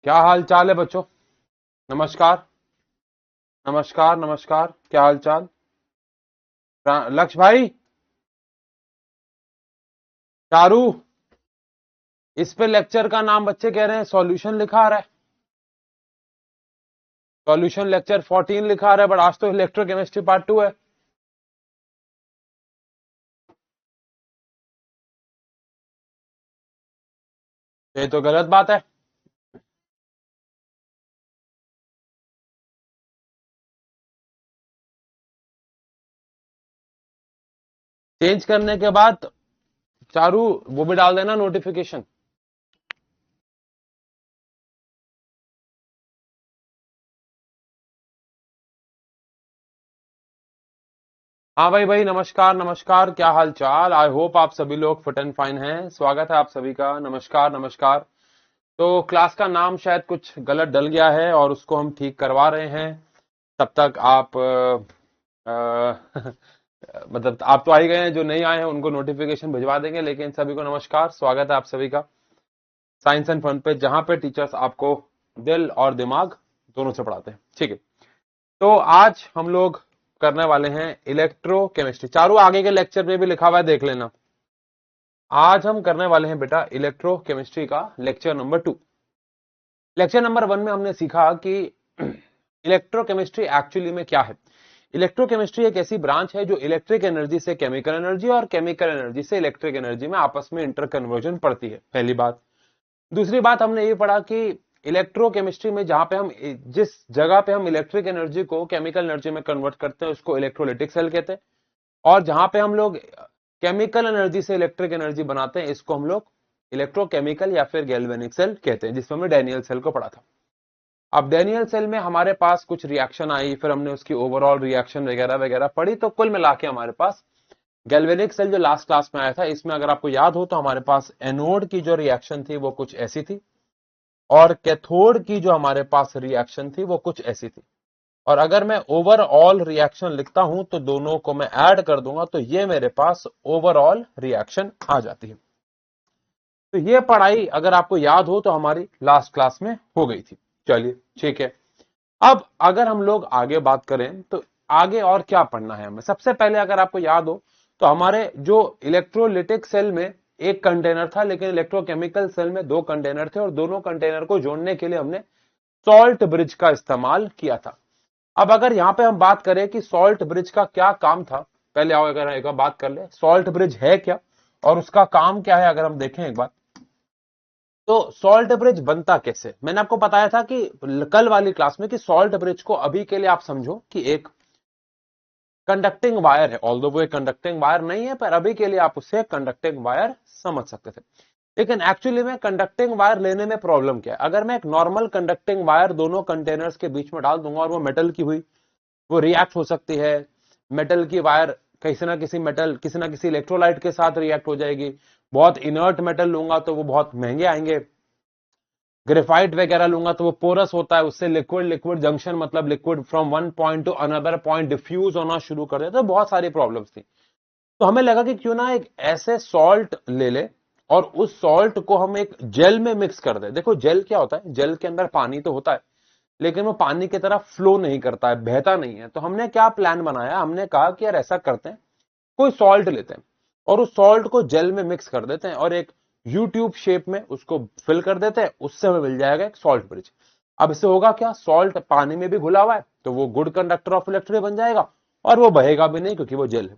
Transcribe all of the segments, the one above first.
क्या हाल चाल है बच्चों। नमस्कार। नमस्कार नमस्कार, क्या हाल चाल। लक्ष्य भाई, चारू, इस पे लेक्चर का नाम बच्चे कह रहे हैं सॉल्यूशन लिखा आ रहा है। सॉल्यूशन लेक्चर 14 लिखा आ रहा है, बट आज तो इलेक्ट्रोकेमिस्ट्री पार्ट 2 है। ये तो गलत बात है। चेंज करने के बाद चारू वो भी डाल देना नोटिफिकेशन। हाँ भाई भाई, नमस्कार नमस्कार, क्या हाल चाल। आई होप आप सभी लोग फिट एंड फाइन हैं। स्वागत है आप सभी का। नमस्कार नमस्कार। तो क्लास का नाम शायद कुछ गलत डल गया है और उसको हम ठीक करवा रहे हैं। तब तक आप मतलब आप तो आ ही गए हैं, जो नहीं आए हैं उनको नोटिफिकेशन भिजवा देंगे। लेकिन सभी को नमस्कार, स्वागत है आप सभी का साइंस एंड फन पे, जहां पे टीचर्स आपको दिल और दिमाग दोनों से पढ़ाते हैं। ठीक है, तो आज हम लोग करने वाले हैं इलेक्ट्रोकेमिस्ट्री। चारों आगे के लेक्चर में भी लिखा हुआ है, देख लेना। आज हम करने वाले हैं बेटा इलेक्ट्रोकेमिस्ट्री का लेक्चर नंबर 2। लेक्चर नंबर 1 में हमने सीखा कि इलेक्ट्रोकेमिस्ट्री एक्चुअली में क्या है। इलेक्ट्रोकेमिस्ट्री एक ऐसी ब्रांच है जो इलेक्ट्रिक एनर्जी से केमिकल एनर्जी और केमिकल एनर्जी से इलेक्ट्रिक एनर्जी में आपस में इंटर कन्वर्जन पढ़ती है, पहली बात। दूसरी बात हमने ये पढ़ा कि इलेक्ट्रोकेमिस्ट्री में जहां पे हम जिस जगह पे हम इलेक्ट्रिक एनर्जी को केमिकल एनर्जी में कन्वर्ट करते हैं उसको इलेक्ट्रोलिटिक सेल कहते हैं, और जहां पे हम लोग केमिकल एनर्जी से इलेक्ट्रिक एनर्जी बनाते हैं इसको हम लोग इलेक्ट्रोकेमिकल या फिर गैल्वेनिक सेल कहते हैं, जिसमें हमने डैनियल सेल को पढ़ा था। अब डैनियल सेल में हमारे पास कुछ रिएक्शन आई, फिर हमने उसकी ओवरऑल रिएक्शन वगैरह वगैरह पढ़ी, तो कुल मिला के हमारे पास गैल्वेनिक सेल जो लास्ट क्लास में आया था, इसमें अगर आपको याद हो तो हमारे पास एनोड की जो रिएक्शन थी वो कुछ ऐसी थी, और कैथोड की जो हमारे पास रिएक्शन थी वो कुछ ऐसी थी। और अगर मैं ओवरऑल रिएक्शन लिखता हूं तो दोनों को मैं ऐड कर दूंगा तो ये मेरे पास ओवरऑल रिएक्शन आ जाती है। तो ये पढ़ाई अगर आपको याद हो तो हमारी लास्ट क्लास में हो गई थी। चलिए ठीक है, अब अगर हम लोग आगे बात करें तो आगे और क्या पढ़ना है हमें। सबसे पहले अगर आपको याद हो तो हमारे जो इलेक्ट्रोलिटिक सेल में एक कंटेनर था, लेकिन इलेक्ट्रोकेमिकल सेल में दो कंटेनर थे, और दोनों कंटेनर को जोड़ने के लिए हमने सॉल्ट ब्रिज का इस्तेमाल किया था। अब अगर यहां पे हम बात करें कि सॉल्ट ब्रिज का क्या काम था, पहले आओ अगर एक बार बात कर ले सॉल्ट ब्रिज है क्या और उसका काम क्या है। अगर हम देखें एक बार, तो सॉल्ट ब्रिज बनता कैसे। मैंने आपको बताया था कि कल वाली क्लास में कि सॉल्ट ब्रिज को अभी के लिए आप समझो कि एक कंडक्टिंग वायर है। ऑल्दो वो एक कंडक्टिंग वायर नहीं है, पर अभी के लिए आप उसे कंडक्टिंग वायर समझ सकते थे। लेकिन एक्चुअली में कंडक्टिंग वायर लेने में प्रॉब्लम क्या है। अगर मैं एक नॉर्मल कंडक्टिंग वायर दोनों कंटेनर्स के बीच में डाल दूंगा और वो मेटल की हुई, वो रिएक्ट हो सकती है। मेटल की वायर किसी ना किसी इलेक्ट्रोलाइट के साथ रिएक्ट हो जाएगी। बहुत इनर्ट मेटल लूंगा तो वो बहुत महंगे आएंगे। ग्रेफाइट वगैरह लूंगा तो वो पोरस होता है, उससे लिक्विड लिक्विड जंक्शन, मतलब liquid from one point to another point diffuse होना शुरू कर देता है। तो बहुत सारी प्रॉब्लम्स थी। तो हमें लगा कि क्यों ना एक ऐसे सॉल्ट ले ले और उस सॉल्ट को हम एक जेल में मिक्स कर दे। देखो जेल क्या होता है, जेल के अंदर पानी तो होता है, लेकिन वो पानी की तरह फ्लो नहीं करता है, बहता नहीं है। तो हमने क्या प्लान बनाया, हमने कहा कि यार ऐसा करते हैं, कोई सॉल्ट लेते हैं और उस सॉल्ट को जेल में मिक्स कर देते हैं और एक यूट्यूब शेप में उसको फिल कर देते हैं। उससे हमें मिल जाएगा एक सॉल्ट ब्रिज। अब इससे होगा क्या, सॉल्ट पानी में भी घुला हुआ है तो वो गुड कंडक्टर ऑफ इलेक्ट्रिक बन जाएगा, और वो बहेगा भी नहीं क्योंकि वो जेल है।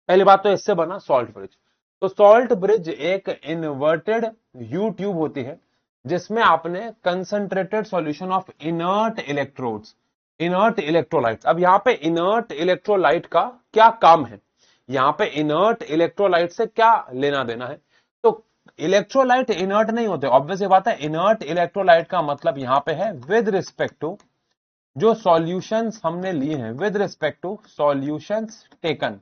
पहली बात तो इससे बना सॉल्ट ब्रिज। तो सॉल्ट ब्रिज एक इन्वर्टेड यू ट्यूब होती है, जिसमें आपने concentrated solution of inert electrodes, inert electrolytes. अब यहाँ पे इनर्ट इलेक्ट्रोलाइट का क्या काम है, यहाँ पे इनर्ट इलेक्ट्रोलाइट से क्या लेना देना है। तो इलेक्ट्रोलाइट इनर्ट नहीं होते, ऑब्वियस ये बात है। इनर्ट इलेक्ट्रोलाइट का मतलब यहाँ पे है विद रिस्पेक्ट टू जो सॉल्यूशंस हमने लिए हैं, with respect to solutions taken.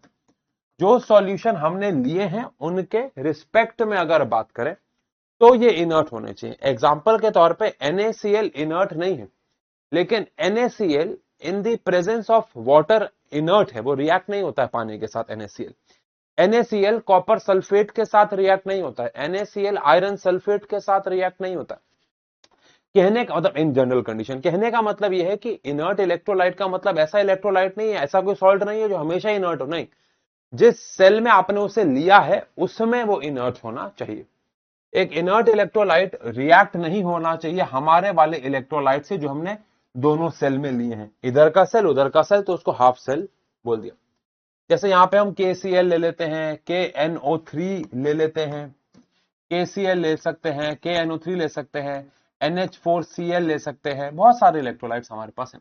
जो सॉल्यूशन हमने लिए हैं उनके रिस्पेक्ट में अगर बात करें तो ये इनर्ट होने चाहिए। एग्जांपल के तौर पे NaCl इनर्ट नहीं है, लेकिन NaCl in the presence of water inert है, वो रिएक्ट नहीं होता है पानी के साथ। NaCl कॉपर सल्फेट के साथ रिएक्ट नहीं होता है, NaCl आयरन सल्फेट के साथ रिएक्ट नहीं होता। कहने का मतलब इन जनरल कंडीशन, कहने का मतलब यह है कि इनर्ट इलेक्ट्रोलाइट का मतलब ऐसा इलेक्ट्रोलाइट नहीं है, ऐसा कोई सॉल्ट नहीं है जो हमेशा इनर्ट हो, नहीं, जिस सेल में आपने उसे लिया है उसमें वो इनर्ट होना चाहिए। एक इनर्ट इलेक्ट्रोलाइट रिएक्ट नहीं होना चाहिए हमारे वाले इलेक्ट्रोलाइट से जो हमने दोनों सेल में लिए हैं, इधर का सेल उधर का सेल, तो उसको हाफ सेल बोल दिया। जैसे यहां पे हम KCl ले लेते हैं, KNO3 ले लेते हैं, KCl ले सकते हैं, KNO3 ले सकते हैं, NH4Cl ले सकते हैं, बहुत सारे इलेक्ट्रोलाइट्स हमारे पास हैं।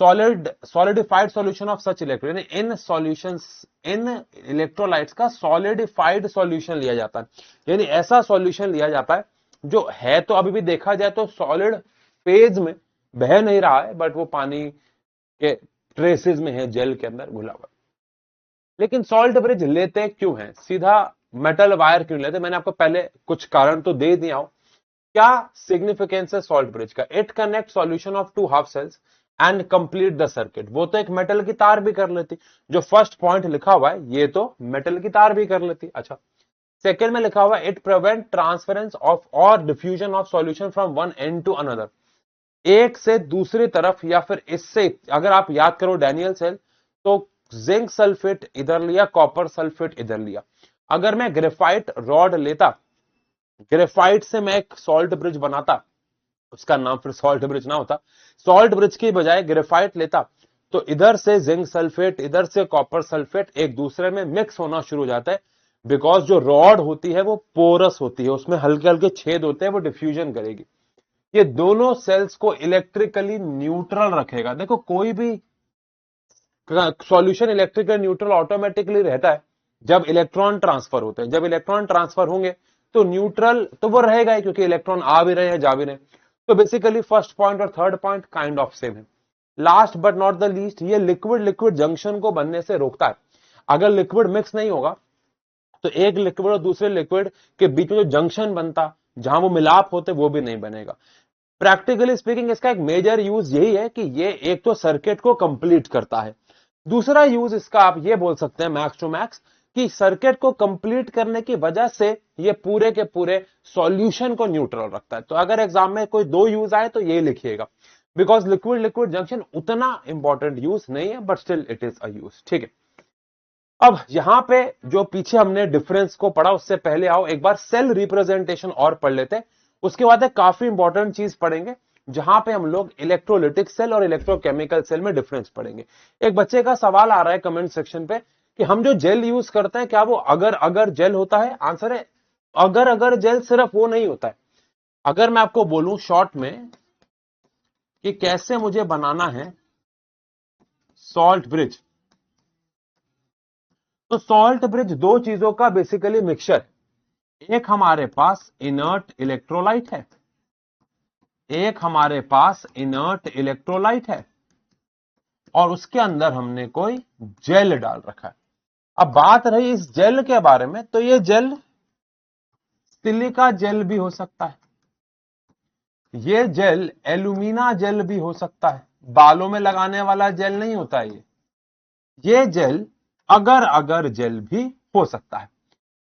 Solidified solution of such electro, in solutions, in electrolytes का सॉलिडिफाइड सॉल्यूशन लिया जाता है, यानी ऐसा सॉल्यूशन लिया जाता है जो है तो अभी भी देखा जाए तो सॉलिड फेज में, बह नहीं रहा है, बट वो पानी के ट्रेसेस में है, जेल के अंदर घुला हुआ। लेकिन सॉल्ट ब्रिज लेते क्यों हैं, सीधा मेटल वायर क्यों लेते? मैंने आपको पहले कुछ कारण तो दे दिया हूं। क्या सिग्निफिकेंस है सॉल्ट ब्रिज का? It connect solution of two half cells and complete the circuit. वो तो एक मेटल की तार भी कर लेती, जो फर्स्ट पॉइंट लिखा हुआ है ये तो मेटल की तार भी कर लेती। अच्छा, सेकेंड में लिखा हुआ है इट प्रिवेंट ट्रांसफरेंस ऑफ और diffusion of solution from one end to another, एक से दूसरी तरफ, या फिर इससे, अगर आप याद करो डैनियल सेल, तो जिंक सल्फेट इधर लिया, कॉपर सल्फेट इधर लिया। अगर मैं ग्रेफाइट रॉड लेता, ग्रेफाइट से मैं एक सॉल्ट ब्रिज बनाता, उसका नाम फिर सॉल्ट ब्रिज ना होता, सॉल्ट ब्रिज की बजाय ग्रेफाइट लेता, तो इधर से जिंक सल्फेट, इधर से कॉपर सल्फेट एक दूसरे में मिक्स होना शुरू हो जाता है, बिकॉज जो रॉड होती है वो पोरस होती है, उसमें हल्के हल्के छेद होते हैं, वो डिफ्यूजन करेगी। ये दोनों सेल्स को इलेक्ट्रिकली न्यूट्रल रखेगा। देखो, कोई भी सॉल्यूशन इलेक्ट्रिकल न्यूट्रल ऑटोमेटिकली रहता है जब इलेक्ट्रॉन ट्रांसफर होते हैं। जब इलेक्ट्रॉन ट्रांसफर होंगे तो न्यूट्रल तो वो रहेगा ही, क्योंकि इलेक्ट्रॉन आ भी रहे हैं जा भी रहे हैं। तो बेसिकली फर्स्ट पॉइंट और third point kind of same है। Last but not the least, ये लिक्विड लिक्विड जंक्शन को बनने से रोकता है। अगर लिक्विड मिक्स नहीं होगा तो एक लिक्विड और दूसरे लिक्विड के बीच में जो जंक्शन बनता, जहां वो मिलाप होते, वो भी नहीं बनेगा। प्रैक्टिकली स्पीकिंग इसका एक मेजर यूज यही है कि ये एक तो सर्किट को कंप्लीट करता है, दूसरा यूज इसका आप ये बोल सकते हैं मैक्स टू मैक्स कि सर्किट को कंप्लीट करने की वजह से ये पूरे के पूरे सॉल्यूशन को न्यूट्रल रखता है। तो अगर एग्जाम में कोई दो यूज आए तो ये लिखिएगा, बिकॉज लिक्विड लिक्विड जंक्शन उतना इंपॉर्टेंट यूज नहीं है, but still it is a use. ठीक है, अब यहां पे जो पीछे हमने डिफरेंस को पढ़ा, उससे पहले आओ एक बार सेल रिप्रेजेंटेशन और पढ़ लेते हैं। उसके बाद एक काफी इंपॉर्टेंट चीज पढ़ेंगे जहां पे हम लोग इलेक्ट्रोलिटिक सेल और इलेक्ट्रोकेमिकल सेल में डिफरेंस पढ़ेंगे। एक बच्चे का सवाल आ रहा है कमेंट सेक्शन पे कि हम जो जेल यूज करते हैं क्या वो अगर अगर जेल होता है? आंसर है अगर अगर जेल सिर्फ वो नहीं होता है। अगर मैं आपको बोलूं शॉर्ट में कि कैसे मुझे बनाना है सॉल्ट ब्रिज, तो सॉल्ट ब्रिज दो चीजों का बेसिकली मिक्सचर है। एक हमारे पास इनर्ट इलेक्ट्रोलाइट है, एक हमारे पास इनर्ट इलेक्ट्रोलाइट है, और उसके अंदर हमने कोई जेल डाल रखा है। अब बात रही इस जेल के बारे में, तो ये जेल सिलिका जेल भी हो सकता है, ये जेल एल्यूमिना जेल भी हो सकता है, बालों में लगाने वाला जेल नहीं होता है ये जेल अगर अगर जेल भी हो सकता है,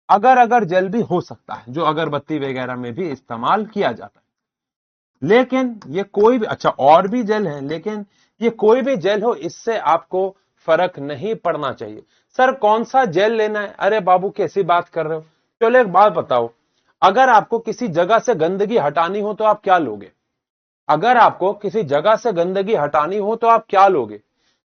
अगर अगर जेल भी हो सकता है, जो अगरबत्ती वगैरह में भी इस्तेमाल किया जाता है। लेकिन ये कोई भी, अच्छा और भी जेल है, लेकिन ये कोई भी जेल हो, इससे आपको फर्क नहीं पड़ना चाहिए। सर कौन सा जेल लेना है? अरे बाबू कैसी बात कर रहे हो? चलो एक बात बताओ, अगर आपको किसी जगह से गंदगी हटानी हो तो आप क्या लोगे? अगर आपको किसी जगह से गंदगी हटानी हो तो आप क्या लोगे?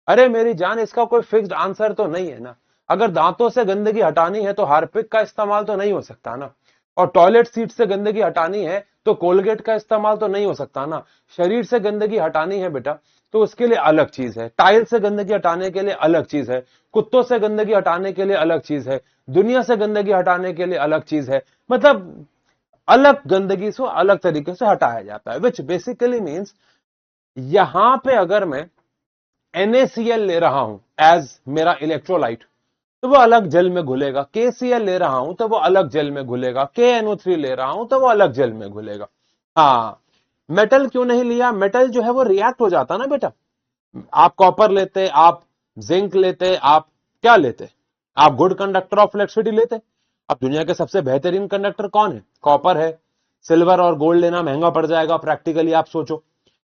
अरे मेरी जान, इसका कोई फिक्स्ड आंसर तो नहीं है ना। अगर दांतों से गंदगी हटानी है तो हार्पिक का इस्तेमाल तो नहीं हो सकता ना, और टॉयलेट सीट से गंदगी हटानी है तो कोलगेट का इस्तेमाल तो नहीं हो सकता ना। शरीर से गंदगी हटानी है बेटा तो उसके लिए अलग चीज है, टाइल से गंदगी हटाने के लिए अलग चीज है, कुत्तों से गंदगी हटाने के लिए अलग चीज है, दुनिया से गंदगी हटाने के लिए अलग चीज है। मतलब अलग गंदगी से अलग तरीके से हटाया जाता है, विच बेसिकली मीन्स यहां पे अगर मैं NaCl ले रहा हूं एज मेरा इलेक्ट्रोलाइट तो वो अलग जेल में घुलेगा, KCl ले रहा हूं तो वो अलग जेल में घुलेगा, KNO3 ले रहा हूं तो वो अलग जेल में घुलेगा। हाँ, मेटल क्यों नहीं लिया? मेटल जो है वो रिएक्ट हो जाता ना बेटा। आप कॉपर लेते, आप जिंक लेते, आप क्या लेते? आप गुड कंडक्टर ऑफ इलेक्ट्रिसिटी लेते। अब दुनिया के सबसे बेहतरीन कंडक्टर कौन है? कॉपर है। सिल्वर और गोल्ड लेना महंगा पड़ जाएगा, प्रैक्टिकली आप सोचो,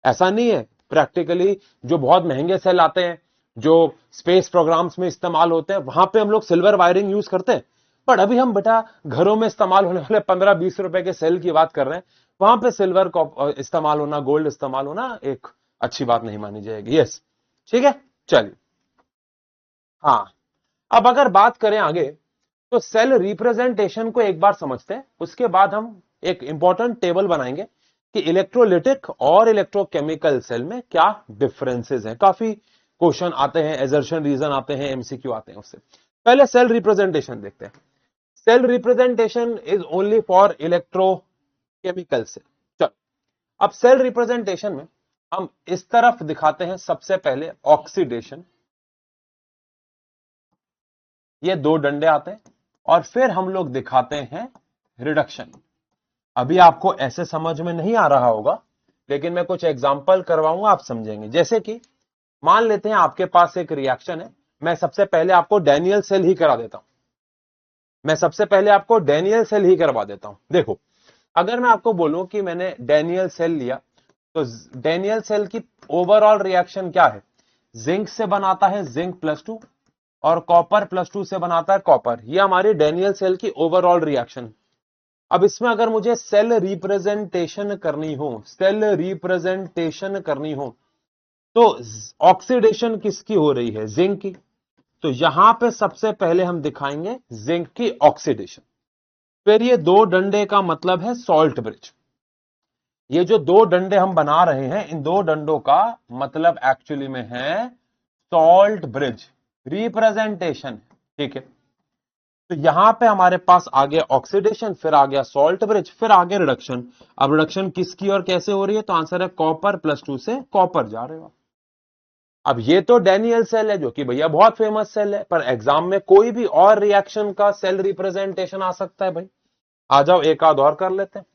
ऐसा नहीं है। प्रैक्टिकली जो बहुत महंगे सेल आते हैं, जो स्पेस प्रोग्राम्स में इस्तेमाल होते हैं, वहां पे हम लोग सिल्वर वायरिंग यूज करते हैं। पर अभी हम बेटा घरों में इस्तेमाल होने वाले 15-20 रुपए के सेल की बात कर रहे हैं, वहां पे सिल्वर का इस्तेमाल होना, गोल्ड इस्तेमाल होना एक अच्छी बात नहीं मानी जाएगी। यस, ठीक है, चलिए। हाँ, अब अगर बात करें आगे, तो सेल रिप्रेजेंटेशन को एक बार समझते हैं, उसके बाद हम एक इंपॉर्टेंट टेबल बनाएंगे कि इलेक्ट्रोलिटिक और इलेक्ट्रोकेमिकल सेल में क्या डिफरेंसेस हैं। काफी क्वेश्चन आते हैं, एजर्शन रीजन आते हैं, एमसीक्यू आते हैं उससे। पहले सेल रिप्रेजेंटेशन देखते हैं। Cell representation is only for electrochemical cell. चलो, अब सेल रिप्रेजेंटेशन में हम इस तरफ दिखाते हैं सबसे पहले ऑक्सीडेशन, ये दो डंडे आते हैं, और फिर हम लोग दिखाते हैं रिडक्शन। अभी आपको ऐसे समझ में नहीं आ रहा होगा, लेकिन मैं कुछ एग्जांपल करवाऊंगा, आप समझेंगे। जैसे कि मान लेते हैं आपके पास एक रिएक्शन है, मैं सबसे पहले आपको डैनियल सेल ही करा देता हूं, मैं सबसे पहले आपको डैनियल सेल ही करवा देता हूं। देखो, अगर मैं आपको बोलूं कि मैंने डैनियल सेल लिया, तो डैनियल सेल की ओवरऑल रिएक्शन क्या है? जिंक से बनाता है जिंक +2 और कॉपर +2 से बनाता है कॉपर। ये हमारी डैनियल सेल की ओवरऑल रिएक्शन। अब इसमें अगर मुझे सेल रिप्रेजेंटेशन करनी हो, सेल रिप्रेजेंटेशन करनी हो, तो ऑक्सीडेशन किसकी हो रही है? जिंक की। तो यहां पे सबसे पहले हम दिखाएंगे जिंक की ऑक्सीडेशन। फिर ये दो डंडे का मतलब है सॉल्ट ब्रिज। ये जो दो डंडे हम बना रहे हैं, इन दो डंडों का मतलब एक्चुअली में है सॉल्ट ब्रिज रिप्रेजेंटेशन। ठीक है, तो यहां पे हमारे पास आ गया ऑक्सीडेशन, फिर आ गया सॉल्ट ब्रिज, फिर आ गया रिडक्शन। अब रिडक्शन किसकी और कैसे हो रही है? तो आंसर है कॉपर +2 से कॉपर जा रहे हो। अब ये तो डैनियल सेल है, जो कि भैया बहुत फेमस सेल है, पर एग्जाम में कोई भी और रिएक्शन का सेल रिप्रेजेंटेशन आ सकता है भाई। आ जाओ, एक आध और कर लेते हैं।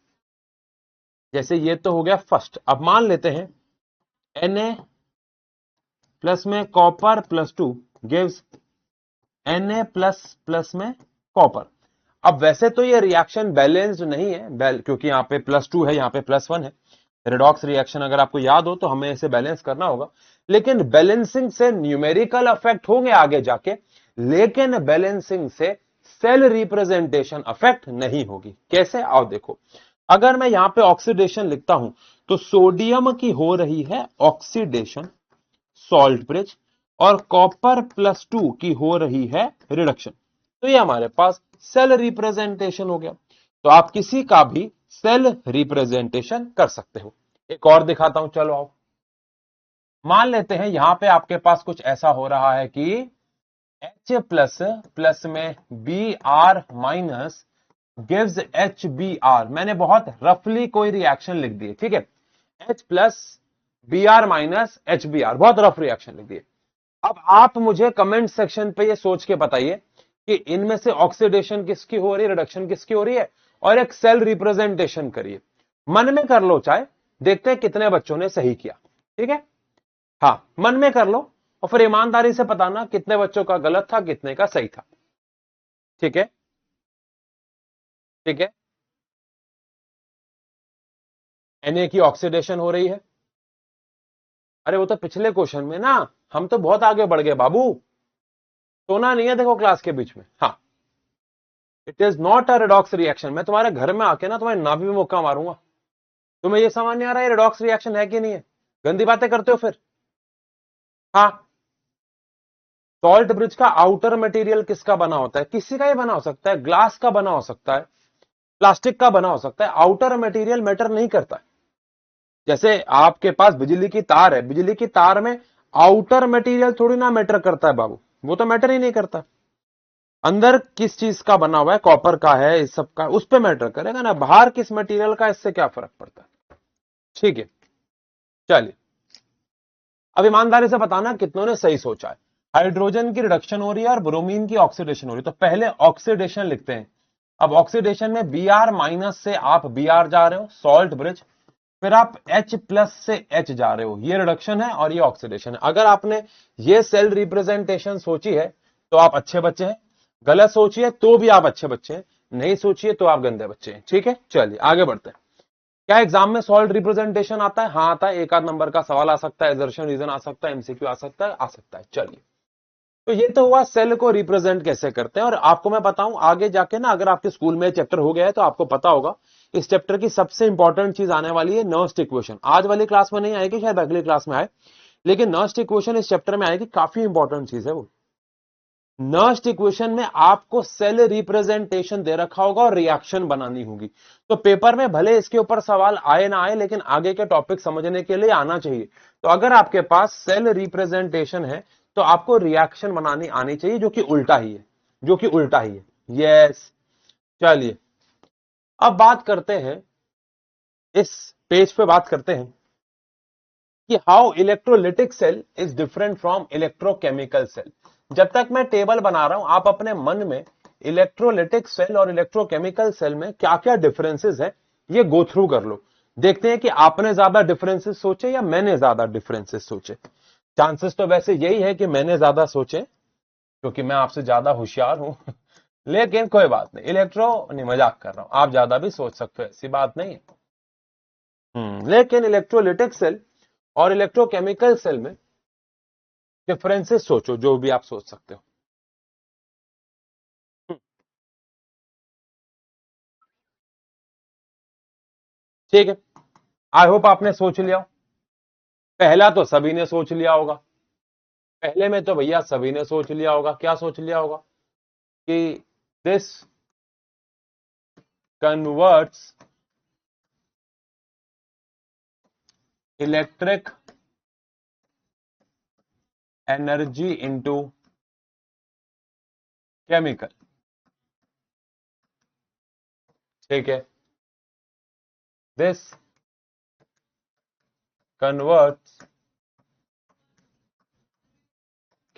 जैसे ये तो हो गया फर्स्ट। अब मान लेते हैं Na प्लस में कॉपर +2 गिव्स Na++ में कॉपर। अब वैसे तो ये रिएक्शन बैलेंस्ड नहीं है, क्योंकि यहाँ पे +2 है, यहाँ पे +1 है। रिडॉक्स रिएक्शन अगर आपको याद हो तो हमें इसे बैलेंस करना होगा, लेकिन बैलेंसिंग से न्यूमेरिकल अफेक्ट होंगे आगे जाके, लेकिन बैलेंसिंग से सेल रिप्रेजेंटेशन अफेक्ट नहीं होगी। कैसे? आओ देखो, अगर मैं यहां पे ऑक्सीडेशन लिखता हूं, तो सोडियम की हो रही है ऑक्सीडेशन सॉल्ट ब्रिज, और कॉपर +2 की हो रही है रिडक्शन। तो ये हमारे पास सेल रिप्रेजेंटेशन हो गया। तो आप किसी का भी सेल रिप्रेजेंटेशन कर सकते हो। एक और दिखाता हूं, चलो आओ। मान लेते हैं यहां पे आपके पास कुछ ऐसा हो रहा है कि H++ में Br- गिव्स HBr। मैंने बहुत रफली कोई रिएक्शन लिख दी है, ठीक है, H+Br- HBr, बहुत रफ रिएक्शन लिख दी है। अब आप मुझे कमेंट सेक्शन पे ये सोच के बताइए कि इनमें से ऑक्सीडेशन किसकी हो रही है, रिडक्शन किसकी हो रही है, और एक सेल रिप्रेजेंटेशन करिए। मन में कर लो, चाहे देखते हैं कितने बच्चों ने सही किया। ठीक है, हाँ, मन में कर लो और फिर ईमानदारी से बताना कितने बच्चों का गलत था, कितने का सही था। ठीक है, ठीक है, Na की ऑक्सीडेशन हो रही है। अरे वो तो पिछले क्वेश्चन में ना, हम तो बहुत आगे बढ़ गए बाबू, सोना नहीं है देखो क्लास के बीच में। हाँ, it is not a redox reaction. मैं तुम्हारे घर में आके ना तुम्हारे नाभि में मुक्का मारूंगा। तुम्हें ये समझ नहीं आ रहा है रिडॉक्स रिएक्शन है कि नहीं है? गंदी बातें करते हो फिर। हाँ, सॉल्ट ब्रिज का आउटर मटेरियल किसका बना होता है? किसी का ही बना हो सकता है, ग्लास का बना हो सकता है, प्लास्टिक का बना हो सकता है, आउटर मटेरियल मैटर नहीं करता है। जैसे आपके पास बिजली की तार है, बिजली की तार में आउटर मटेरियल थोड़ी ना मैटर करता है बाबू, वो तो मैटर ही नहीं करता। अंदर किस चीज का बना हुआ है, कॉपर का है, इस सब का, उस पर मैटर करेगा ना, बाहर किस मटेरियल का, इससे क्या फर्क पड़ता है। ठीक है, चलिए, अब ईमानदारी से बताना कितनों ने सही सोचा है। हाइड्रोजन की रिडक्शन हो रही है और ब्रोमीन की ऑक्सीडेशन हो रही है, तो पहले ऑक्सीडेशन लिखते हैं। अब ऑक्सीडेशन में Br- से आप Br जा रहे हो, सॉल्ट ब्रिज, फिर आप H+ से H जा रहे हो, ये रिडक्शन है और ये ऑक्सीडेशन है। अगर आपने ये सेल रिप्रेजेंटेशन सोची है तो आप अच्छे बच्चे हैं, गलत सोचिए तो भी आप अच्छे बच्चे हैं, नहीं सोचिए तो आप गंदे बच्चे हैं। ठीक है, चलिए आगे बढ़ते हैं। क्या एग्जाम में सॉल्ड रिप्रेजेंटेशन आता है? हाँ आता है, एक आध नंबर का सवाल आ सकता है, एजर्शन रीजन आ सकता है, एमसीक्यू आ सकता है, आ सकता है। चलिए, तो ये तो हुआ सेल को रिप्रेजेंट कैसे करते हैं। और आपको मैं बताऊं आगे जाके ना, अगर आपके स्कूल में चैप्टर हो गया है तो आपको पता होगा, इस चैप्टर की सबसे इंपॉर्टेंट चीज आने वाली है नर्स्ट इक्वेशन। आज वाली क्लास में नहीं आएगी, शायद अगली क्लास में आए, लेकिन नर्स्ट इक्वेशन इस चैप्टर में आएगी, काफी इंपॉर्टेंट चीज है वो। नर्स्ट इक्वेशन में आपको सेल रिप्रेजेंटेशन दे रखा होगा और रिएक्शन बनानी होगी। तो पेपर में भले इसके ऊपर सवाल आए ना आए, लेकिन आगे के टॉपिक समझने के लिए आना चाहिए। तो अगर आपके पास सेल रिप्रेजेंटेशन है तो आपको रिएक्शन बनानी आनी चाहिए, जो कि उल्टा ही है, जो कि उल्टा ही है। यस, चलिए अब बात करते हैं, इस पेज पे बात करते हैं कि how electrolytic cell is different from electrochemical cell. जब तक मैं टेबल बना रहा हूं, आप अपने मन में इलेक्ट्रोलिटिक सेल और इलेक्ट्रोकेमिकल सेल में क्या क्या डिफरेंसेस है ये गो थ्रू कर लो। देखते हैं कि आपने ज्यादा डिफरेंसेस सोचे या मैंने ज्यादा डिफरेंसेस सोचे। चांसेस तो वैसे यही है कि मैंने ज्यादा सोचे, क्योंकि मैं आपसे ज्यादा होशियार हूं लेकिन कोई बात नहीं, नहीं मजाक कर रहा हूं, आप ज्यादा भी सोच सकते हो, ऐसी बात नहीं है। लेकिन इलेक्ट्रोलिटिक सेल और इलेक्ट्रोकेमिकल सेल में डिफरेंसेस सोचो, जो भी आप सोच सकते हो। ठीक है, आई होप आपने सोच लिया। पहला तो सभी ने सोच लिया होगा, पहले में तो भैया सभी ने सोच लिया होगा। क्या सोच लिया होगा? कि this converts electric energy into chemical. ठीक है, this converts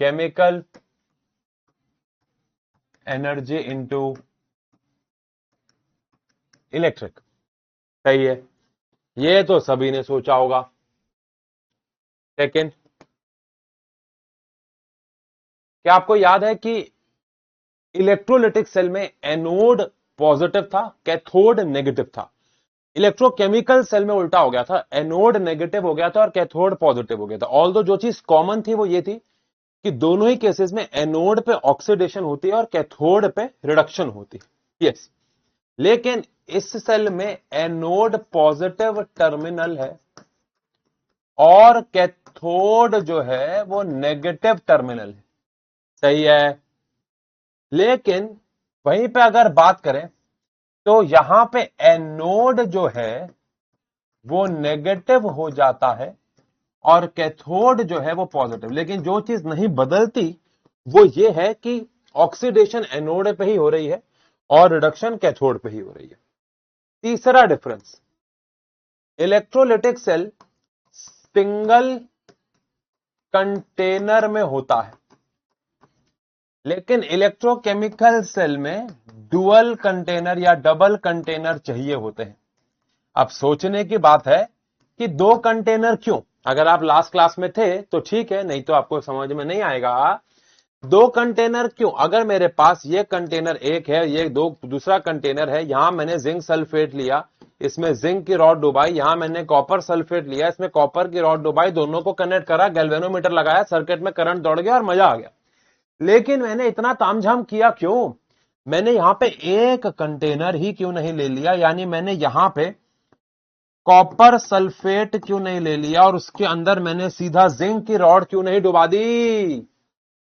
chemical energy into electric. सही है, ये तो सभी ने सोचा होगा। सेकेंड, क्या आपको याद है कि इलेक्ट्रोलिटिक सेल में एनोड पॉजिटिव था, कैथोड नेगेटिव था। इलेक्ट्रोकेमिकल सेल में उल्टा हो गया था, एनोड नेगेटिव हो गया था और कैथोड पॉजिटिव हो गया था। ऑल्दो जो चीज कॉमन थी वो ये थी कि दोनों ही केसेस में एनोड पे ऑक्सीडेशन होती है और कैथोड पे रिडक्शन होती है। यस, लेकिन इस सेल में एनोड पॉजिटिव टर्मिनल है और कैथोड जो है वो नेगेटिव टर्मिनल है। सही है, लेकिन वहीं पे अगर बात करें तो यहां पे एनोड जो है वो नेगेटिव हो जाता है और कैथोड जो है वो पॉजिटिव। लेकिन जो चीज नहीं बदलती वो ये है कि ऑक्सीडेशन एनोड पे ही हो रही है और रिडक्शन कैथोड पे ही हो रही है। तीसरा difference, electrolytic cell single container में होता है, लेकिन इलेक्ट्रोकेमिकल सेल में डुअल कंटेनर या डबल कंटेनर चाहिए होते हैं। अब सोचने की बात है कि दो कंटेनर क्यों? अगर आप लास्ट क्लास में थे तो ठीक है, नहीं तो आपको समझ में नहीं आएगा। दो कंटेनर क्यों? अगर मेरे पास ये कंटेनर एक है, ये दो दूसरा कंटेनर है, यहां मैंने जिंक सल्फेट लिया, इसमें जिंक की रॉड डुबाई, यहां मैंने कॉपर सल्फेट लिया, इसमें कॉपर की रॉड डुबाई, दोनों को कनेक्ट करा, गैल्वेनोमीटर लगाया, सर्किट में करंट दौड़ गया और मजा आ गया। लेकिन मैंने इतना तामझाम किया क्यों? मैंने यहां पे एक कंटेनर ही क्यों नहीं ले लिया? यानी मैंने यहां पे कॉपर सल्फेट क्यों नहीं ले लिया और उसके अंदर मैंने सीधा जिंक की रॉड क्यों नहीं डुबा दी?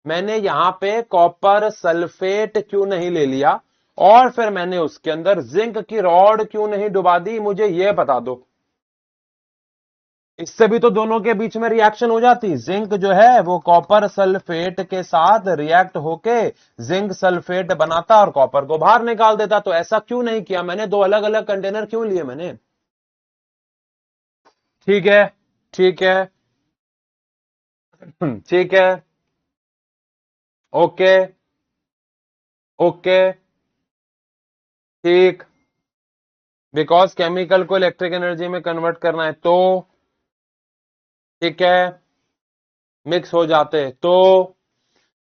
मैंने यहां पे कॉपर सल्फेट क्यों नहीं ले लिया और फिर मैंने उसके अंदर जिंक की रॉड क्यों नहीं डुबा दी? मुझे यह बता दो। इससे भी तो दोनों के बीच में रिएक्शन हो जाती। जिंक जो है वो कॉपर सल्फेट के साथ रिएक्ट होके जिंक सल्फेट बनाता और कॉपर को बाहर निकाल देता। तो ऐसा क्यों नहीं किया मैंने? दो अलग अलग कंटेनर क्यों लिए मैंने? ठीक है, ठीक है, ठीक है, ओके, ओके, ठीक। बिकॉज केमिकल को इलेक्ट्रिक एनर्जी में कन्वर्ट करना है तो ठीक है, मिक्स हो जाते तो।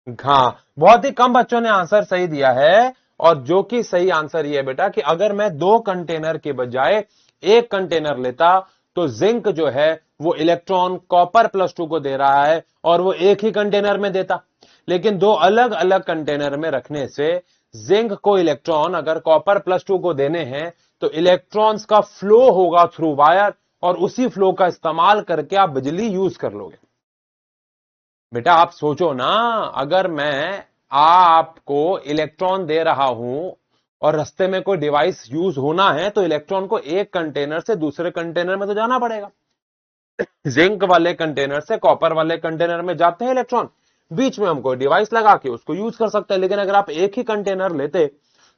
हाँ, बहुत ही कम बच्चों ने आंसर सही दिया है, और जो कि सही आंसर ये है बेटा कि अगर मैं दो कंटेनर के बजाय एक कंटेनर लेता तो जिंक जो है वो इलेक्ट्रॉन कॉपर +2 को दे रहा है और वो एक ही कंटेनर में देता। लेकिन दो अलग अलग कंटेनर में रखने से जिंक को इलेक्ट्रॉन अगर कॉपर +2 को देने हैं तो इलेक्ट्रॉन्स का फ्लो होगा थ्रू वायर और उसी फ्लो का इस्तेमाल करके आप बिजली यूज कर लोगे। बेटा आप सोचो ना, अगर मैं आपको इलेक्ट्रॉन दे रहा हूं और रास्ते में कोई डिवाइस यूज होना है तो इलेक्ट्रॉन को एक कंटेनर से दूसरे कंटेनर में तो जाना पड़ेगा। जिंक वाले कंटेनर से कॉपर वाले कंटेनर में जाते हैं इलेक्ट्रॉन, बीच में हमको डिवाइस लगा के उसको यूज कर सकते हैं। लेकिन अगर आप एक ही कंटेनर लेते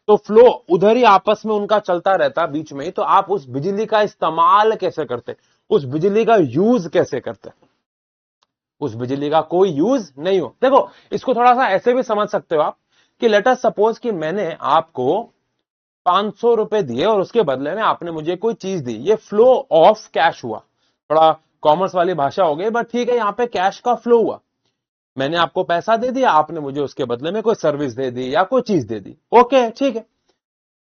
तो फ्लो उधर ही आपस में उनका चलता रहता बीच में ही, तो आप उस बिजली का इस्तेमाल कैसे करते, उस बिजली का यूज कैसे करते? उस बिजली का कोई यूज नहीं हो। देखो इसको थोड़ा सा ऐसे भी समझ सकते हो आप कि लेट अस सपोज कि मैंने आपको 500 रुपए दिए और उसके बदले में आपने मुझे कोई चीज दी, ये फ्लो ऑफ कैश हुआ। थोड़ा कॉमर्स वाली भाषा हो गई बट ठीक है, यहां पे कैश का फ्लो हुआ। मैंने आपको पैसा दे दिया, आपने मुझे उसके बदले में कोई सर्विस दे दी या कोई चीज दे दी, ओके ठीक है।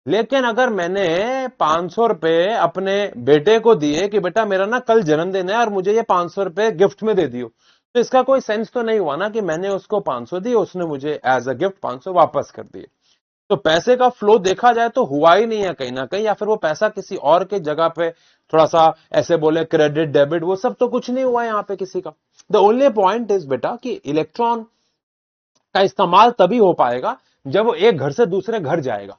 लेकिन अगर मैंने 500 रुपए अपने बेटे को दिए कि बेटा मेरा ना कल जन्मदिन है और मुझे ये 500 रुपए गिफ्ट में दे दियो, तो इसका कोई सेंस तो नहीं हुआ ना कि मैंने उसको 500 दिए, उसने मुझे एज अ गिफ्ट 500 वापस कर दिए। तो पैसे का फ्लो देखा जाए तो हुआ ही नहीं है कहीं ना कहीं, या फिर वो पैसा किसी और के जगह पे थोड़ा सा ऐसे बोले क्रेडिट डेबिट, वो सब तो कुछ नहीं हुआ यहाँ पे किसी का। द ओनली पॉइंट इज बेटा कि इलेक्ट्रॉन का इस्तेमाल तभी हो पाएगा जब वो एक घर से दूसरे घर जाएगा।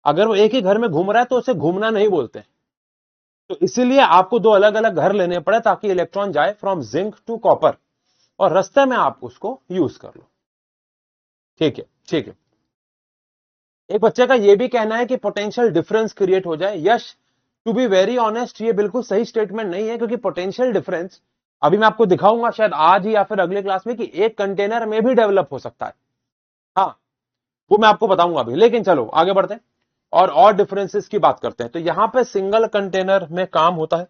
अगर वो एक ही घर में घूम रहा है तो उसे घूमना नहीं बोलते। तो इसीलिए आपको दो अलग अलग घर लेने पड़े ताकि इलेक्ट्रॉन जाए फ्रॉम जिंक टू कॉपर और रास्ते में आप उसको यूज कर लो। ठीक है ठीक है। एक बच्चे का यह भी कहना है कि पोटेंशियल डिफरेंस क्रिएट हो जाए। यश, टू बी वेरी ऑनेस्ट ये बिल्कुल सही स्टेटमेंट नहीं है, क्योंकि पोटेंशियल डिफरेंस अभी मैं आपको दिखाऊंगा शायद आज ही या फिर अगले क्लास में कि एक कंटेनर में भी डेवलप हो सकता है। हाँ वो मैं आपको बताऊंगा अभी, लेकिन चलो आगे बढ़ते हैं और डिफरेंसेस की बात करते हैं। तो यहां पे सिंगल कंटेनर में काम होता है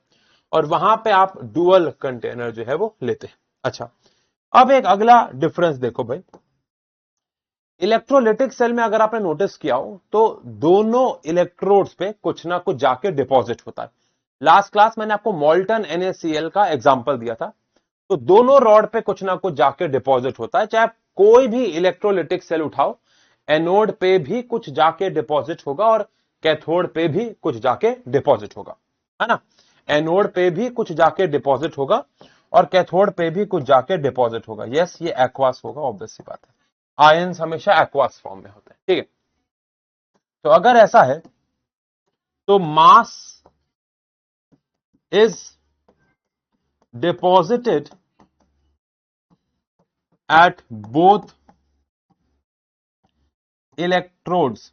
और वहां पे आप डुअल कंटेनर जो है वो लेते हैं। अच्छा, अब एक अगला डिफरेंस देखो भाई, इलेक्ट्रोलिटिक सेल में अगर आपने नोटिस किया हो तो दोनों इलेक्ट्रोड्स पे कुछ ना कुछ जाके डिपॉजिट होता है। लास्ट क्लास मैंने आपको मोल्टन NaCl का एग्जांपल दिया था। तो दोनों रॉड पे कुछ ना कुछ जाके डिपॉजिट होता है। चाहे कोई भी इलेक्ट्रोलिटिक सेल उठाओ, एनोड पे भी कुछ जाके डिपॉजिट होगा और कैथोड पे भी कुछ जाके डिपॉजिट होगा, है ना। एनोड पे भी कुछ जाके डिपॉजिट होगा और कैथोड पे भी कुछ जाके डिपॉजिट होगा। यस, ये एक्वास होगा, ऑब्वियस सी बात है। आयंस हमेशा एक्वास फॉर्म में होते हैं, ठीक है। तो अगर ऐसा है तो mass is deposited at both electrodes.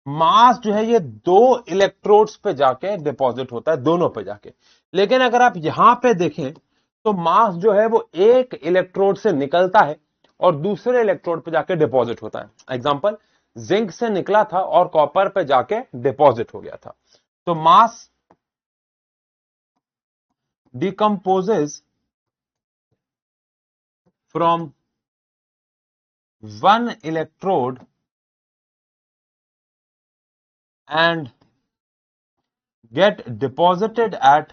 Mass जो है ये दो इलेक्ट्रोड्स पे जाके डिपॉजिट होता है, दोनों पे जाके। लेकिन अगर आप यहां पे देखें तो मास जो है वो एक इलेक्ट्रोड से निकलता है और दूसरे इलेक्ट्रोड पे जाके डिपॉजिट होता है। एग्जांपल, जिंक से निकला था और कॉपर पे जाके डिपॉजिट हो गया था। तो mass decomposes from one electrode and get deposited at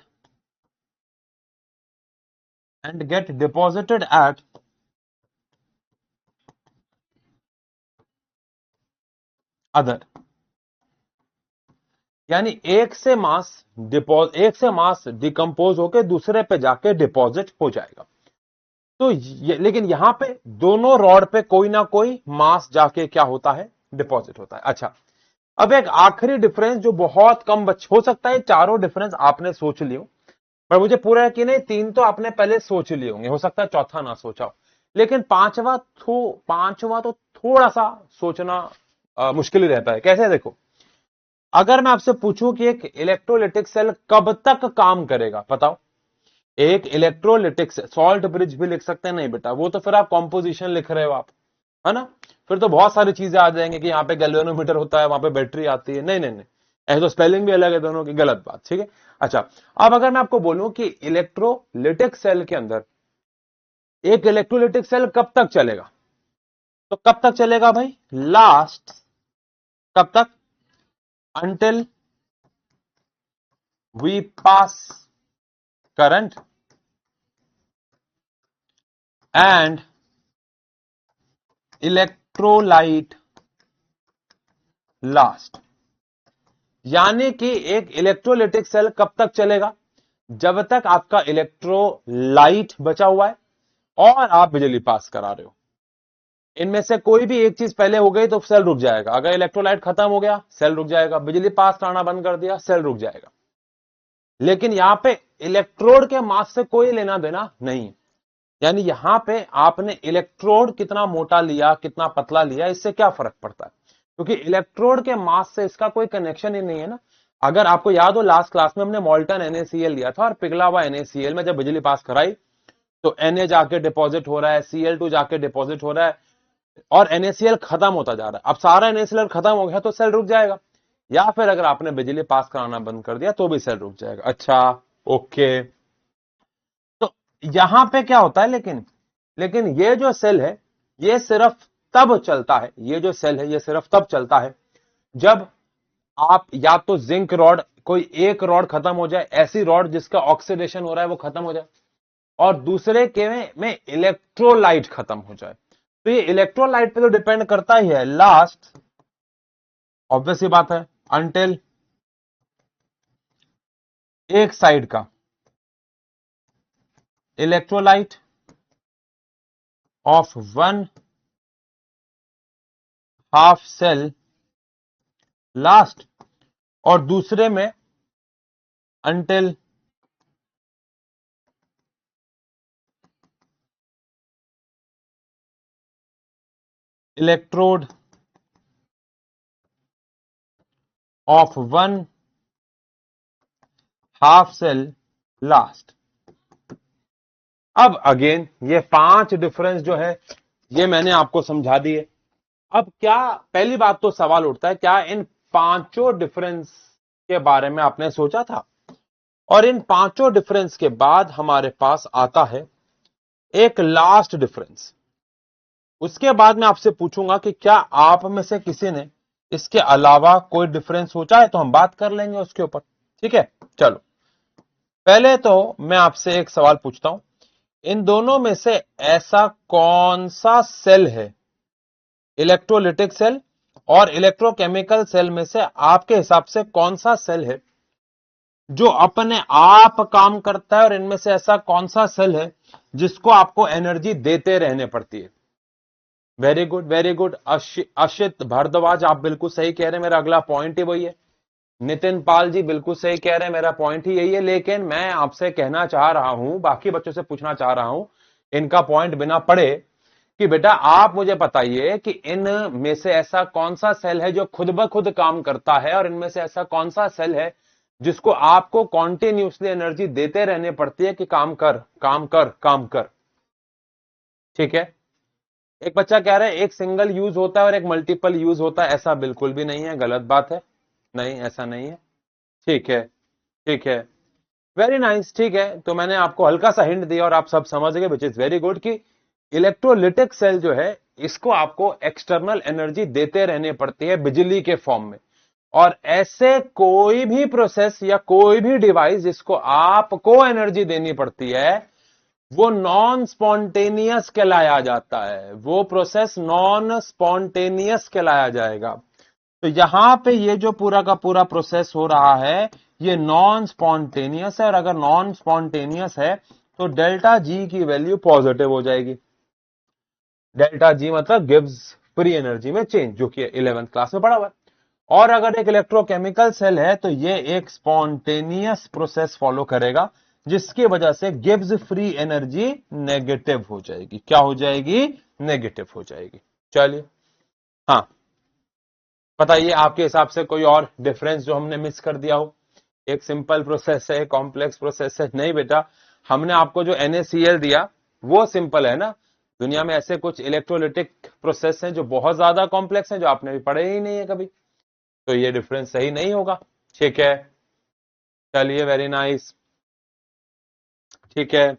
other। यानी एक से मास डिकम्पोज होकर दूसरे पे जाके डिपॉजिट हो जाएगा। तो लेकिन यहां पे दोनों रॉड पे कोई ना कोई मास जाके क्या होता है, डिपॉजिट होता है। अच्छा, अब एक आखिरी डिफरेंस जो बहुत कम हो सकता है चारों डिफरेंस आपने सोच लियो, पर मुझे पूरा यकीन है तीन तो आपने पहले सोच लिए होंगे, हो सकता है चौथा ना सोचा हो। लेकिन पांचवा तो थोड़ा सा सोचना मुश्किल ही रहता है। कैसे, देखो अगर मैं आपसे पूछूं कि एक इलेक्ट्रोलिटिक सेल कब तक काम करेगा, बताओ। एक इलेक्ट्रोलिटिक सॉल्ट ब्रिज भी लिख सकते हैं, नहीं बेटा वो तो फिर आप कॉम्पोजिशन लिख रहे हो आप, है ना। फिर तो बहुत सारी चीजें आ जाएंगे कि यहाँ पे गैल्वेनोमीटर होता है, वहां पे बैटरी आती है। नहीं नहीं नहीं, ऐसे तो स्पेलिंग भी अलग है दोनों की, गलत बात, ठीक है। अच्छा, अब अगर मैं आपको बोलूं कि इलेक्ट्रोलिटिक सेल के अंदर एक इलेक्ट्रोलिटिक सेल कब तक चलेगा, तो कब तक चलेगा भाई, लास्ट कब तक, until we pass current and electrolyte last। यानी कि एक इलेक्ट्रोलिटिक सेल कब तक चलेगा? जब तक आपका इलेक्ट्रोलाइट बचा हुआ है और आप बिजली पास करा रहे हो। इनमें से कोई भी एक चीज पहले हो गई तो सेल रुक जाएगा। अगर इलेक्ट्रोलाइट खत्म हो गया सेल रुक जाएगा, बिजली पास कराना बंद कर दिया सेल रुक जाएगा। लेकिन यहां पे इलेक्ट्रोड के मास से कोई लेना देना नहीं। यानी यहां पे आपने इलेक्ट्रोड कितना मोटा लिया कितना पतला लिया इससे क्या फर्क पड़ता है, क्योंकि इलेक्ट्रोड के मास से इसका कोई कनेक्शन ही नहीं है ना। अगर आपको याद हो लास्ट क्लास में हमने मोल्टन NaCl लिया था और पिघला हुआ NaCl में जब बिजली पास कराई तो Na जाके डिपॉजिट हो रहा है, Cl2 जाके डिपॉजिट हो रहा है और NaCl खत्म होता जा रहा है। अब सारा NaCl खत्म हो गया तो सेल रुक जाएगा, या फिर अगर आपने बिजली पास कराना बंद कर दिया तो भी सेल रुक जाएगा। अच्छा, ओके। तो यहां पे क्या होता है, लेकिन ये जो सेल है ये सिर्फ तब चलता है, ये जो सेल है ये सिर्फ तब चलता है जब आप या तो जिंक रॉड, कोई एक रॉड खत्म हो जाए, ऐसी रॉड जिसका ऑक्सीडेशन हो रहा है वो खत्म हो जाए, और दूसरे के में इलेक्ट्रोलाइट खत्म हो जाए। तो ये इलेक्ट्रोलाइट पे तो डिपेंड करता ही है। लास्ट ऑब्वियस ही बात है, अंटिल एक साइड का electrolyte of one half cell last, और दूसरे में until electrode of one half cell last. अब अगेन ये 5 डिफरेंस जो है ये मैंने आपको समझा दिए। अब क्या पहली बात तो सवाल उठता है, क्या इन पांचों डिफरेंस के बारे में आपने सोचा था? और इन पांचों डिफरेंस के बाद हमारे पास आता है एक लास्ट डिफरेंस। उसके बाद मैं आपसे पूछूंगा कि क्या आप में से किसी ने इसके अलावा कोई डिफरेंस सोचा है, तो हम बात कर लेंगे उसके ऊपर। ठीक है, चलो पहले तो मैं आपसे एक सवाल पूछता हूं, इन दोनों में से ऐसा कौन सा सेल है, इलेक्ट्रोलिटिक सेल और इलेक्ट्रोकेमिकल सेल में से आपके हिसाब से कौन सा सेल है जो अपने आप काम करता है, और इनमें से ऐसा कौन सा सेल है जिसको आपको एनर्जी देते रहने पड़ती है? Very good, very good. Ashit Bhardwaj आप बिल्कुल सही कह रहे हैं, मेरा अगला पॉइंट ही वही है। नितिन पाल जी बिल्कुल सही कह रहे हैं, मेरा पॉइंट ही यही है। लेकिन मैं आपसे कहना चाह रहा हूं, बाकी बच्चों से पूछना चाह रहा हूं इनका पॉइंट बिना पढ़े, कि बेटा आप मुझे बताइए कि इन में से ऐसा कौन सा सेल है जो खुद ब खुद काम करता है, और इनमें से ऐसा कौन सा सेल है जिसको आपको कॉन्टिन्यूसली एनर्जी देते रहने पड़ती है कि काम कर काम कर काम कर। ठीक है, एक बच्चा कह रहा है एक सिंगल यूज होता है और एक मल्टीपल यूज होता है। ऐसा बिल्कुल भी नहीं है, गलत बात है, नहीं ऐसा नहीं है। ठीक है, ठीक है, वेरी नाइस। ठीक है, तो मैंने आपको हल्का सा हिंट दिया और आप सब समझ गए, विच इज वेरी गुड, कि इलेक्ट्रोलिटिक सेल जो है इसको आपको एक्सटर्नल एनर्जी देते रहने पड़ती है बिजली के फॉर्म में। और ऐसे कोई भी प्रोसेस या कोई भी डिवाइस जिसको आपको एनर्जी देनी पड़ती है वो नॉन स्पॉन्टेनियस कहलाया जाता है, वो प्रोसेस नॉन स्पॉन्टेनियस कहलाया जाएगा। तो यहां पे ये जो पूरा का पूरा प्रोसेस हो रहा है ये नॉन स्पॉन्टेनियस है, और अगर नॉन स्पॉन्टेनियस है तो डेल्टा जी की वैल्यू पॉजिटिव हो जाएगी। डेल्टा जी मतलब गिव्स फ्री एनर्जी में चेंज, जो कि 11th क्लास में पढ़ा हुआ है। और अगर एक इलेक्ट्रोकेमिकल सेल है तो ये एक स्पॉन्टेनियस प्रोसेस फॉलो करेगा जिसकी वजह से गिव्स फ्री एनर्जी नेगेटिव हो जाएगी। क्या हो जाएगी? नेगेटिव हो जाएगी। चलिए, हाँ बताइए आपके हिसाब से कोई और डिफरेंस जो हमने मिस कर दिया हो। एक सिंपल प्रोसेस है, कॉम्प्लेक्स प्रोसेस है? नहीं बेटा, हमने आपको जो NaCl दिया वो सिंपल है ना। दुनिया में ऐसे कुछ इलेक्ट्रोलिटिक प्रोसेस हैं जो बहुत ज्यादा कॉम्प्लेक्स हैं जो आपने भी पढ़े ही नहीं है कभी, तो ये डिफरेंस सही नहीं होगा। ठीक है, चलिए, वेरी नाइस। ठीक है,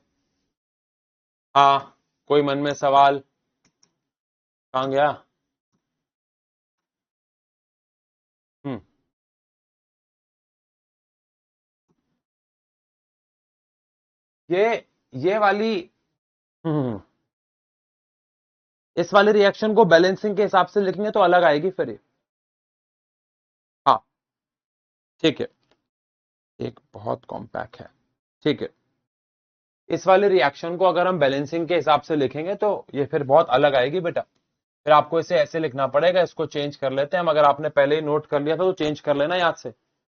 हाँ कोई मन में सवाल? कहाँ गया? हम्म, ये वाली इस वाली रिएक्शन को बैलेंसिंग के हिसाब से लिखेंगे तो अलग आएगी फिर ये। हाँ ठीक है, एक बहुत कॉम्पैक्ट है, ठीक है। इस वाले रिएक्शन को अगर हम बैलेंसिंग के हिसाब से लिखेंगे तो ये फिर बहुत अलग आएगी बेटा। फिर आपको इसे ऐसे लिखना पड़ेगा, इसको चेंज कर लेते हैं हम। अगर आपने पहले ही नोट कर लिया था तो चेंज कर लेना याद से।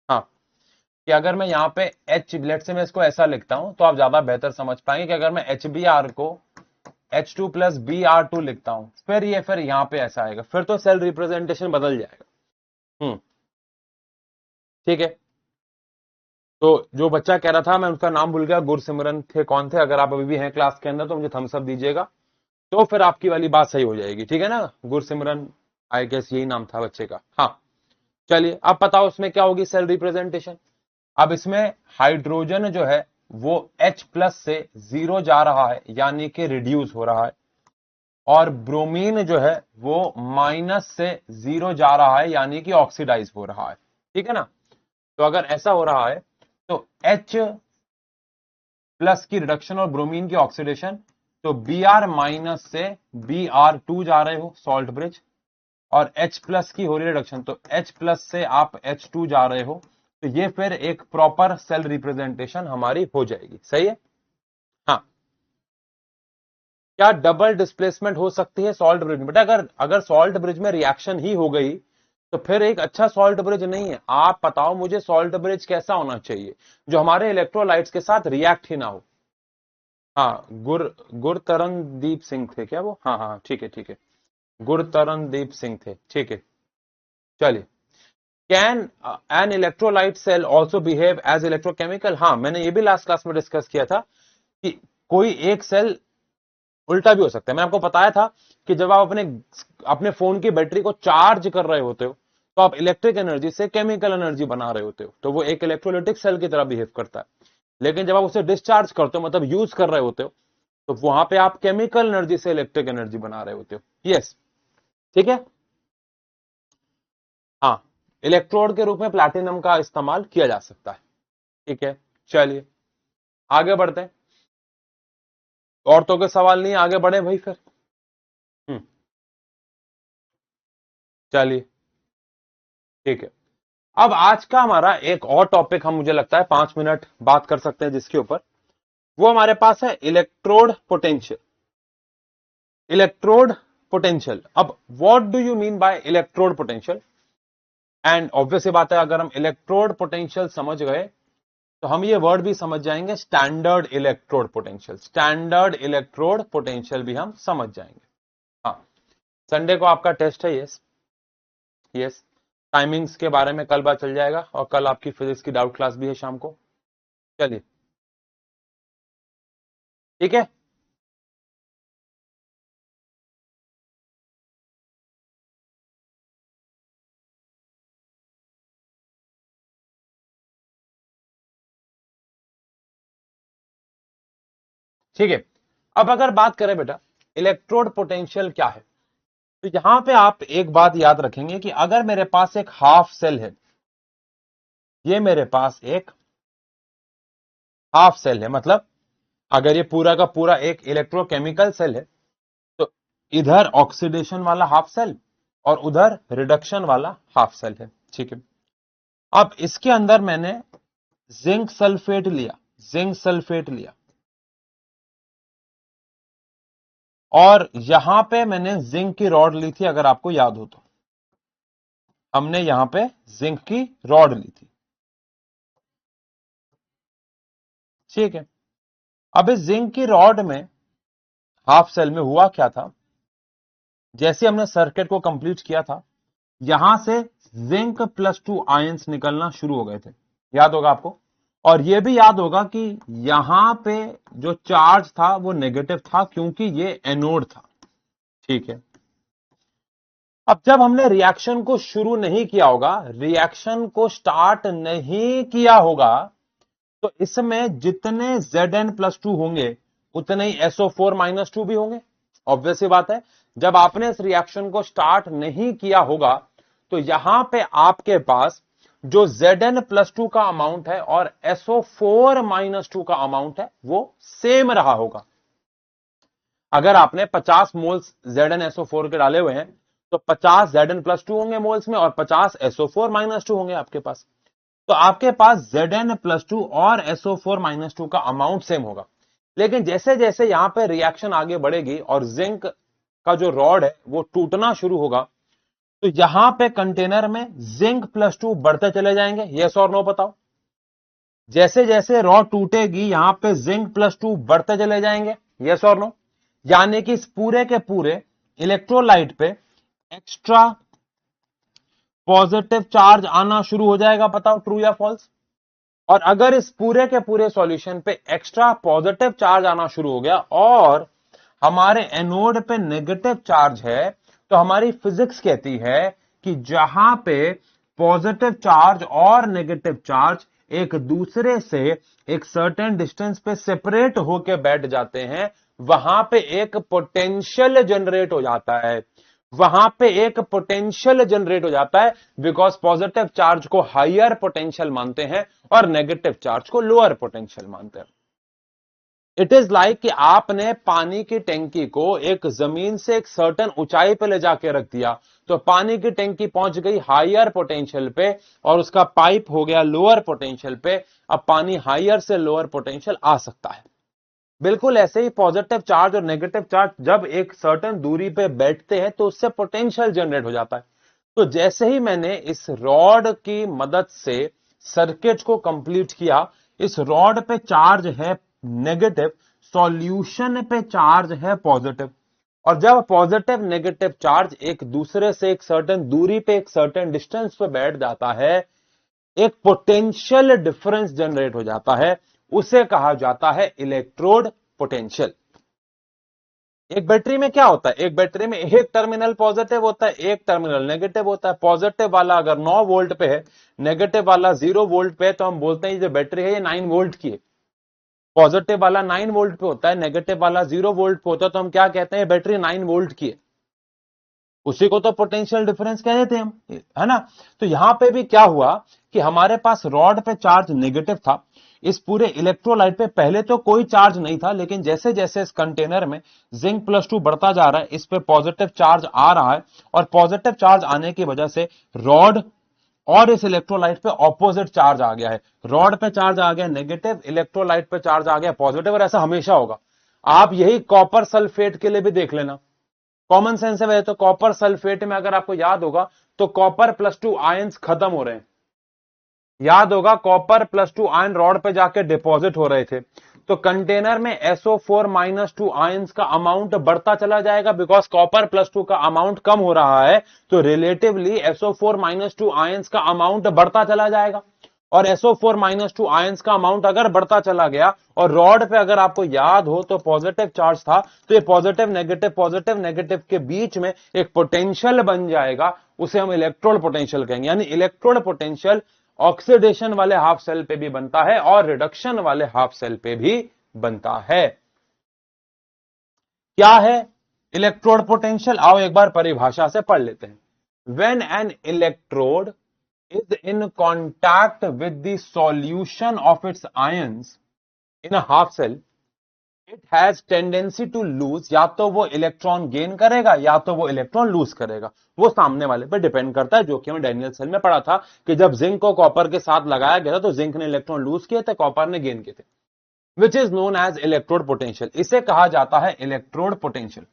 हाँ, कि अगर मैं यहाँ पे एच, लेट से मैं इसको ऐसा लिखता हूं तो आप ज्यादा बेहतर समझ पाएंगे कि अगर मैं एच बी आर को H2 plus B are to लिखता हूं फिर यहाँ पे ऐसा आएगा, फिर तो सेल रिप्रेजेंटेशन बदल जाएगा। ठीक है। तो जो बच्चा कह रहा था, मैं उनका नाम भूल गया, गुरसिमरन थे, कौन थे? अगर आप अभी भी हैं क्लास के अंदर तो मुझे थम्स अप दीजिएगा, तो फिर आपकी वाली बात सही हो जाएगी। ठीक है ना, गुरसिमरन, आई गेस यही नाम था बच्चे का। हाँ चलिए, अब बताओ इसमें क्या होगी सेल रिप्रेजेंटेशन। अब इसमें हाइड्रोजन जो है वो H प्लस से 0 जा रहा है, यानी कि रिड्यूस हो रहा है, और ब्रोमीन जो है वो माइनस से 0 जा रहा है, यानी कि ऑक्सीडाइज हो रहा है। ठीक है ना। तो अगर ऐसा हो रहा है तो H प्लस की रिडक्शन और ब्रोमीन की ऑक्सीडेशन, तो Br माइनस से Br2 जा रहे हो सॉल्ट ब्रिज, और H प्लस की हो रही है रिडक्शन, तो H प्लस से आप H2 जा रहे हो, तो ये फिर एक प्रॉपर सेल रिप्रेजेंटेशन हमारी हो जाएगी। सही है। हाँ, क्या डबल डिस्प्लेसमेंट हो सकती है सॉल्ट ब्रिज में? बेटा अगर सॉल्ट ब्रिज में रिएक्शन ही हो गई तो फिर एक अच्छा सॉल्ट ब्रिज नहीं है। आप बताओ मुझे सॉल्ट ब्रिज कैसा होना चाहिए जो हमारे इलेक्ट्रोलाइट्स के साथ रिएक्ट ही ना हो। हाँ, गुरतरनदीप सिंह थे क्या वो? हाँ हाँ ठीक है ठीक है, गुरतरनदीप सिंह थे, ठीक है। चलिए, can an electrolyte cell also behave as electrochemical? हाँ, मैंने ये भी लास्ट क्लास में डिस्कस किया था कि कोई एक सेल उल्टा भी हो सकता है। मैंने आपको बताया था कि जब आप अपने फोन की बैटरी को चार्ज कर रहे होते हो तो आप इलेक्ट्रिक एनर्जी से केमिकल एनर्जी बना रहे होते हो, तो वो एक इलेक्ट्रोलाइटिक सेल की तरह बिहेव करता है। लेकिन जब आप उसे डिस्चार्ज करते हो, मतलब यूज कर रहे होते हो, तो वहां पे आप केमिकल एनर्जी से इलेक्ट्रिक एनर्जी बना रहे होते हो। यस, ठीक है। हाँ, इलेक्ट्रोड के रूप में प्लैटिनम का इस्तेमाल किया जा सकता है। ठीक है, चलिए आगे बढ़ते हैं। और तो कोई सवाल नहीं, आगे बढ़े भाई फिर। हम्म, चलिए ठीक है। अब आज का हमारा एक और टॉपिक, हम मुझे लगता है 5 मिनट बात कर सकते हैं जिसके ऊपर, वो हमारे पास है इलेक्ट्रोड पोटेंशियल। इलेक्ट्रोड पोटेंशियल, अब what do you mean by electrode potential? And obvious बात है, अगर हम इलेक्ट्रोड पोटेंशियल समझ गए तो हम ये वर्ड भी समझ जाएंगे, standard electrode potential. Standard electrode potential भी हम समझ जाएंगे। हाँ, संडे को आपका टेस्ट है। यस यस, टाइमिंग्स के बारे में कल बात चल जाएगा, और कल आपकी फिजिक्स की डाउट क्लास भी है शाम को। चलिए ठीक है। ठीक है, अब अगर बात करें बेटा इलेक्ट्रोड पोटेंशियल क्या है, तो यहां पे आप एक बात याद रखेंगे कि अगर मेरे पास एक हाफ सेल है, ये मेरे पास एक हाफ सेल है, मतलब अगर ये पूरा का पूरा एक इलेक्ट्रोकेमिकल सेल है, तो इधर ऑक्सीडेशन वाला हाफ सेल और उधर रिडक्शन वाला हाफ सेल है। ठीक है, अब इसके अंदर मैंने जिंक सल्फेट लिया, जिंक सल्फेट लिया, और यहां पे मैंने जिंक की रॉड ली थी, अगर आपको याद हो तो हमने यहां पे जिंक की रॉड ली थी। ठीक है, अब इस जिंक की रॉड में हाफ सेल में हुआ क्या था, जैसे हमने सर्किट को कंप्लीट किया था, यहां से जिंक +2 आयंस निकलना शुरू हो गए थे, याद होगा आपको। और यह भी याद होगा कि यहां पे जो चार्ज था वो नेगेटिव था, क्योंकि ये एनोड था। ठीक है, अब जब हमने रिएक्शन को शुरू नहीं किया होगा, रिएक्शन को स्टार्ट नहीं किया होगा, तो इसमें जितने Zn+2 होंगे उतने ही SO4-2 भी होंगे। ऑब्वियस सी बात है, जब आपने इस रिएक्शन को स्टार्ट नहीं किया होगा तो यहां पे आपके पास जो Zn+2 का अमाउंट है और SO4-2 का अमाउंट है वो सेम रहा होगा। अगर आपने 50 मोल्स ZnSO4 के डाले हुए हैं तो 50 Zn+2 होंगे मोल्स में और 50 SO4-2 होंगे आपके पास। तो आपके पास Zn+2 और SO4-2 का अमाउंट सेम होगा। लेकिन जैसे जैसे यहां पे रिएक्शन आगे बढ़ेगी और जिंक का जो रॉड है वो टूटना शुरू होगा, तो यहां पे कंटेनर में Zn+2 बढ़ते चले जाएंगे। यस और नो बताओ। जैसे जैसे रॉड टूटेगी यहां पे Zn+2 बढ़ते चले जाएंगे। यस और नो। यानी कि इस पूरे के पूरे इलेक्ट्रोलाइट पे एक्स्ट्रा पॉजिटिव चार्ज आना शुरू हो जाएगा। बताओ ट्रू या फॉल्स। और अगर इस पूरे के पूरे सॉल्यूशन पे एक्स्ट्रा पॉजिटिव चार्ज आना शुरू हो गया और हमारे एनोड पे नेगेटिव चार्ज है, तो हमारी फिजिक्स कहती है कि जहां पे पॉजिटिव चार्ज और नेगेटिव चार्ज एक दूसरे से एक सर्टेन डिस्टेंस पे सेपरेट होके बैठ जाते हैं, वहां पे एक पोटेंशियल जनरेट हो जाता है। वहां पे एक पोटेंशियल जनरेट हो जाता है बिकॉज पॉजिटिव चार्ज को हायर पोटेंशियल मानते हैं और नेगेटिव चार्ज को लोअर पोटेंशियल मानते हैं। इट इज लाइक कि आपने पानी की टंकी को एक जमीन से एक सर्टेन ऊंचाई पे ले जाके रख दिया, तो पानी की टंकी पहुंच गई हायर पोटेंशियल पे और उसका पाइप हो गया लोअर पोटेंशियल पे। अब पानी हायर से लोअर पोटेंशियल आ सकता है। बिल्कुल ऐसे ही पॉजिटिव चार्ज और नेगेटिव चार्ज जब एक सर्टेन दूरी पे बैठते हैं तो उससे पोटेंशियल जनरेट हो जाता है। तो जैसे ही मैंने इस रॉड की मदद से सर्किट को कंप्लीट किया, इस रॉड पे चार्ज है नेगेटिव, सॉल्यूशन पे चार्ज है पॉजिटिव। और जब पॉजिटिव नेगेटिव चार्ज एक दूसरे से एक सर्टेन दूरी पे एक सर्टेन डिस्टेंस पे बैठ जाता है, एक पोटेंशियल डिफरेंस जनरेट हो जाता है। उसे कहा जाता है इलेक्ट्रोड पोटेंशियल। एक बैटरी में क्या होता है, एक बैटरी में एक टर्मिनल पॉजिटिव होता है, एक टर्मिनल नेगेटिव होता है। पॉजिटिव वाला अगर 9 वोल्ट पे है, नेगेटिव वाला 0 वोल्ट पे है, तो हम बोलते हैं ये जो बैटरी है ये 9 वोल्ट की है। पॉजिटिव वाला 9 वोल्ट पे होता है, नेगेटिव वाला 0 वोल्ट पे होता है, तो हम क्या कहते हैं बैटरी 9 वोल्ट की है। उसी को तो पोटेंशियल डिफरेंस कह देते हैं हम, है ना। तो यहां पे भी क्या हुआ कि हमारे पास रॉड पे चार्ज नेगेटिव था। इस पूरे इलेक्ट्रोलाइट पे पहले तो कोई चार्ज नहीं था, लेकिन जैसे जैसे इस कंटेनर में Zn+2 बढ़ता जा रहा है, इस पे पॉजिटिव चार्ज आ रहा है और पॉजिटिव चार्ज आने की वजह से रॉड और इस इलेक्ट्रोलाइट पे ऑपोजिट चार्ज आ गया है। रॉड पे चार्ज आ गया नेगेटिव, इलेक्ट्रोलाइट पे चार्ज आ गया पॉजिटिव, और ऐसा हमेशा होगा। आप यही कॉपर सल्फेट के लिए भी देख लेना, कॉमन सेंस है। तो कॉपर सल्फेट में अगर आपको याद होगा तो कॉपर+2 आयंस खत्म हो रहे हैं। याद होगा कॉपर+2 आयन रॉड पे जाके डिपॉजिट हो रहे थे, तो कंटेनर में SO4-2 आयंस का अमाउंट बढ़ता चला जाएगा बिकॉज कॉपर+2 का अमाउंट कम हो रहा है, तो रिलेटिवली SO4-2 आयंस का अमाउंट बढ़ता चला जाएगा। और SO4-2 आयंस का अमाउंट अगर बढ़ता चला गया और रॉड पे अगर आपको याद हो तो पॉजिटिव चार्ज था, तो ये पॉजिटिव नेगेटिव के बीच में एक पोटेंशियल बन जाएगा। उसे हम इलेक्ट्रोड पोटेंशियल कहेंगे। यानी इलेक्ट्रोड पोटेंशियल ऑक्सीडेशन वाले हाफ सेल पे भी बनता है और रिडक्शन वाले हाफ सेल पे भी बनता है। क्या है इलेक्ट्रोड पोटेंशियल? आओ एक बार परिभाषा से पढ़ लेते हैं। When an electrode is in contact with the solution of its ions in a half cell, it has tendency to lose, या तो वो इलेक्ट्रॉन गेन करेगा या तो वो इलेक्ट्रॉन लूज करेगा। वो सामने वाले पे डिपेंड करता है, जो कि हमें डैनियल सेल में पढ़ा था कि जब जिंक को कॉपर के साथ लगाया गया था तो जिंक ने इलेक्ट्रॉन लूज किए थे, कॉपर ने गेन किए थे, which is known as electrode potential. इसे कहा जाता है इलेक्ट्रोड पोटेंशियल।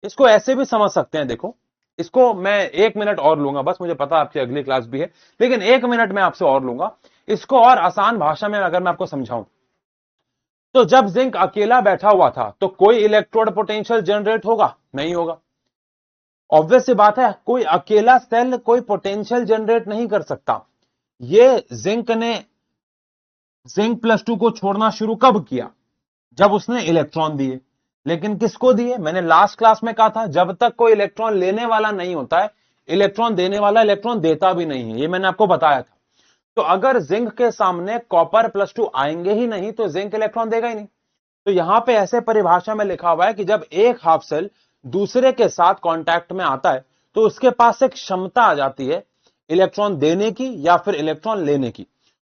इसको ऐसे भी समझ सकते हैं, देखो इसको मैं 1 मिनट और लूंगा, बस मुझे पता आपकी अगली क्लास भी है, लेकिन 1 मिनट में आपसे और लूंगा। इसको और आसान भाषा में अगर मैं आपको समझाऊं, तो जब जिंक अकेला बैठा हुआ था तो कोई इलेक्ट्रोड पोटेंशियल जनरेट होगा? नहीं होगा। ऑब्वियस सी बात है, कोई अकेला सेल कोई पोटेंशियल जनरेट नहीं कर सकता। ये जिंक ने Zn+2 को छोड़ना शुरू कब किया? जब उसने इलेक्ट्रॉन दिए। लेकिन किसको दिए? मैंने लास्ट क्लास में कहा था जब तक कोई इलेक्ट्रॉन लेने वाला नहीं होता है, इलेक्ट्रॉन देने वाला इलेक्ट्रॉन देता भी नहीं है, ये मैंने आपको बताया था। तो अगर जिंक के सामने कॉपर+2 आएंगे ही नहीं तो जिंक इलेक्ट्रॉन देगा ही नहीं। तो यहां पे ऐसे परिभाषा में लिखा हुआ है कि जब एक हाफ सेल दूसरे के साथ कांटेक्ट में आता है तो उसके पास एक क्षमता आ जाती है इलेक्ट्रॉन देने की या फिर इलेक्ट्रॉन लेने की,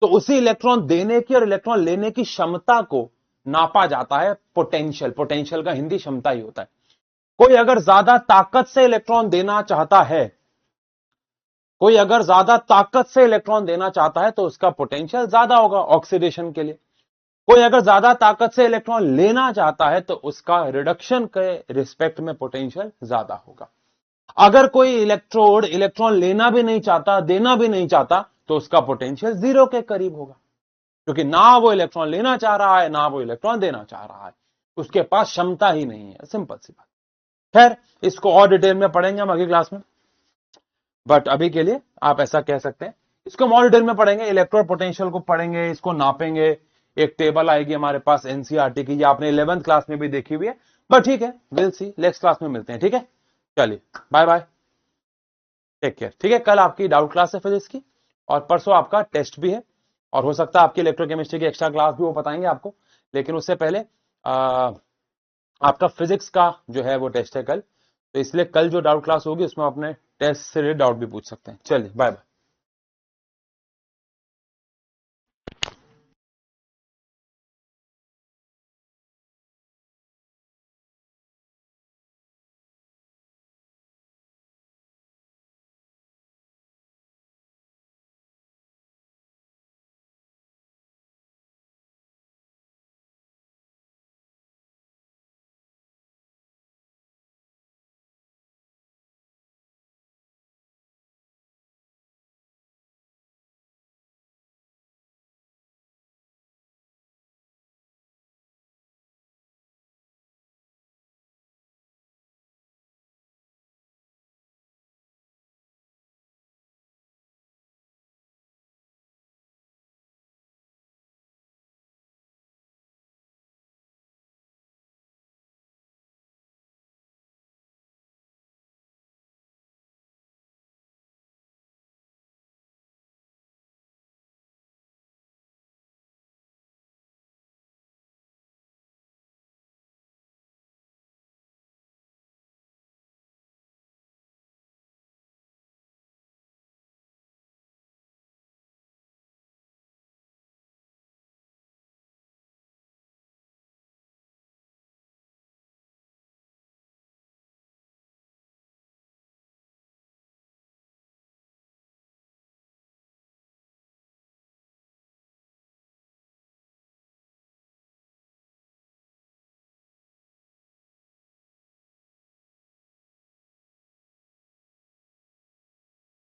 तो उसी इलेक्ट्रॉन देने की और इलेक्ट्रॉन लेने की क्षमता को नापा जाता है पोटेंशियल। पोटेंशियल का हिंदी क्षमता ही होता है। कोई अगर ज्यादा ताकत से इलेक्ट्रॉन देना चाहता है, कोई अगर ज्यादा ताकत से इलेक्ट्रॉन देना चाहता है तो उसका पोटेंशियल ज्यादा होगा ऑक्सीडेशन के लिए। कोई अगर ज्यादा ताकत से इलेक्ट्रॉन लेना चाहता है तो उसका रिडक्शन के रिस्पेक्ट में पोटेंशियल ज्यादा होगा। अगर कोई इलेक्ट्रोड इलेक्ट्रॉन लेना भी नहीं चाहता, देना भी नहीं चाहता, तो उसका पोटेंशियल 0 के करीब होगा, क्योंकि ना वो इलेक्ट्रॉन लेना चाह रहा है ना वो इलेक्ट्रॉन देना चाह रहा है, उसके पास क्षमता ही नहीं है। सिंपल सी बात। खैर, इसको और डिटेल में पढ़ेंगे हम अगली क्लास में, बट अभी के लिए आप ऐसा कह सकते हैं। इसको हम और डिटेल में पढ़ेंगे, इलेक्ट्रोड पोटेंशियल को पढ़ेंगे, इसको नापेंगे। एक टेबल आएगी हमारे पास एनसीईआरटी की, ये आपने 11th क्लास में भी देखी हुई है, बट ठीक है, विल सी, नेक्स्ट क्लास में मिलते हैं। ठीक है, चलिए बाय बाय, टेक केयर। ठीक है, कल आपकी डाउट क्लास है फिजिक्स की, और परसों आपका टेस्ट भी है, और हो सकता है आपकी इलेक्ट्रोकेमिस्ट्री की एक्स्ट्रा क्लास भी वो बताएंगे आपको, लेकिन उससे पहले आपका फिजिक्स का जो है वो टेस्ट है कल, तो इसलिए कल जो डाउट क्लास होगी उसमें अपने टेस्ट से डाउट भी पूछ सकते हैं। चलिए बाय बाय।